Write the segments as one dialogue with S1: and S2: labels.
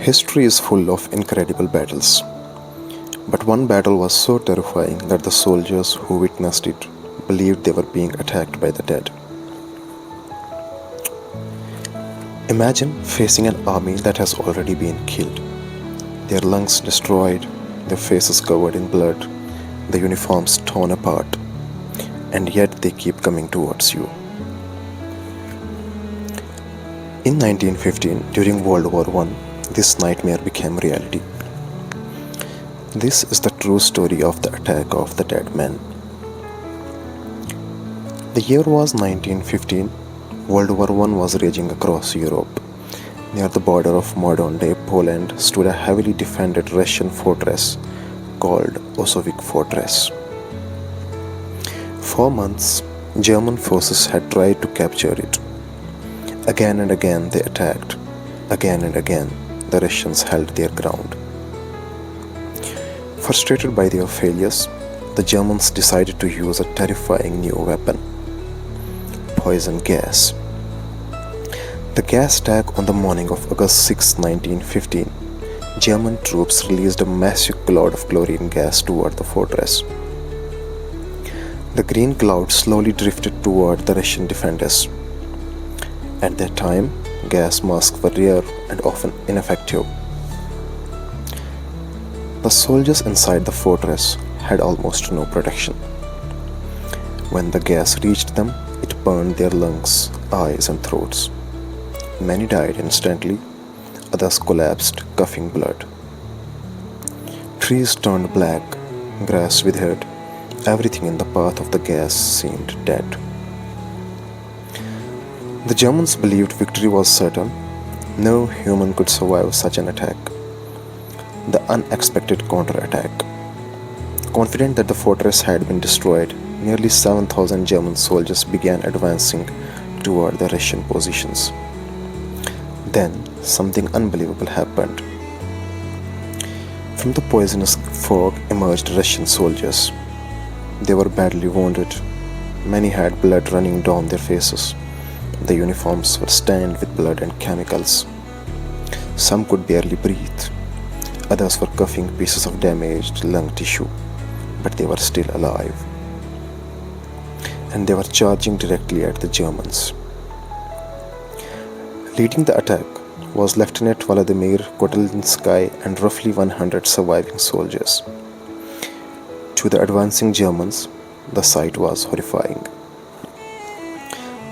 S1: History is full of incredible battles, but one battle was so terrifying that the soldiers who witnessed it believed they were being attacked by the dead. Imagine facing an army that has already been killed, their lungs destroyed, their faces covered in blood, the uniforms torn apart, and yet they keep coming towards you. In 1915, during World War I, this nightmare became reality. This is the true story of the attack of the dead men. The year was 1915. World War I was raging across Europe. Near the border of modern-day Poland stood a heavily defended Russian fortress called Osowiec Fortress. For months, German forces had tried to capture it. Again and again they attacked. Again and again the Russians held their ground. Frustrated by their failures, the Germans decided to use a terrifying new weapon: poison gas. The gas attack on the morning of August 6, 1915, German troops released a massive cloud of chlorine gas toward the fortress. The green cloud slowly drifted toward the Russian defenders. At that time, gas masks were rare and often ineffective. The soldiers inside the fortress had almost no protection. When the gas reached them, it burned their lungs, eyes, and throats. Many died instantly, others collapsed, coughing blood. Trees turned black, grass withered, everything in the path of the gas seemed dead. The Germans believed victory was certain. No human could survive such an attack. The unexpected counterattack. Confident that the fortress had been destroyed, nearly 7,000 German soldiers began advancing toward the Russian positions. Then, something unbelievable happened. From the poisonous fog emerged Russian soldiers. They were badly wounded. Many had blood running down their faces. The uniforms were stained with blood and chemicals. Some could barely breathe. Others were coughing pieces of damaged lung tissue, but they were still alive. And they were charging directly at the Germans. Leading the attack was Lieutenant Vladimir Kotelninsky and roughly 100 surviving soldiers. To the advancing Germans, the sight was horrifying.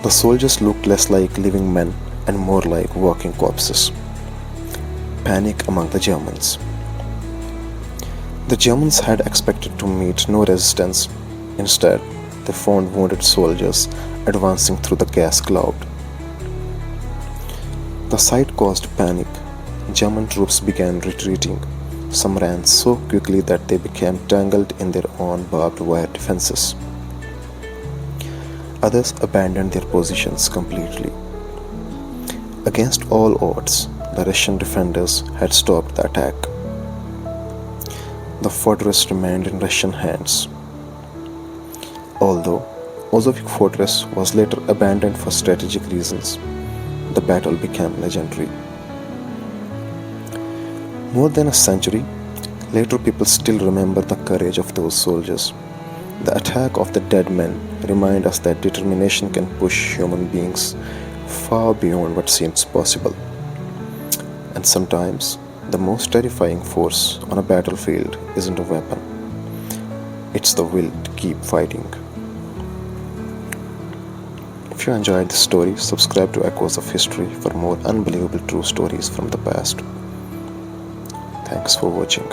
S1: The soldiers looked less like living men and more like walking corpses. Panic among the Germans. The Germans had expected to meet no resistance. Instead, they found wounded soldiers advancing through the gas cloud. The sight caused panic. German troops began retreating. Some ran so quickly that they became tangled in their own barbed wire defenses. Others abandoned their positions completely. Against all odds, the Russian defenders had stopped the attack. The fortress remained in Russian hands. Although Osowiec Fortress was later abandoned for strategic reasons, the battle became legendary. More than a century later, people still remember the courage of those soldiers. The attack of the dead men reminds us that determination can push human beings far beyond what seems possible. And sometimes, the most terrifying force on a battlefield isn't a weapon. It's the will to keep fighting. If you enjoyed this story, subscribe to Echoes of History for more unbelievable true stories from the past. Thanks for watching.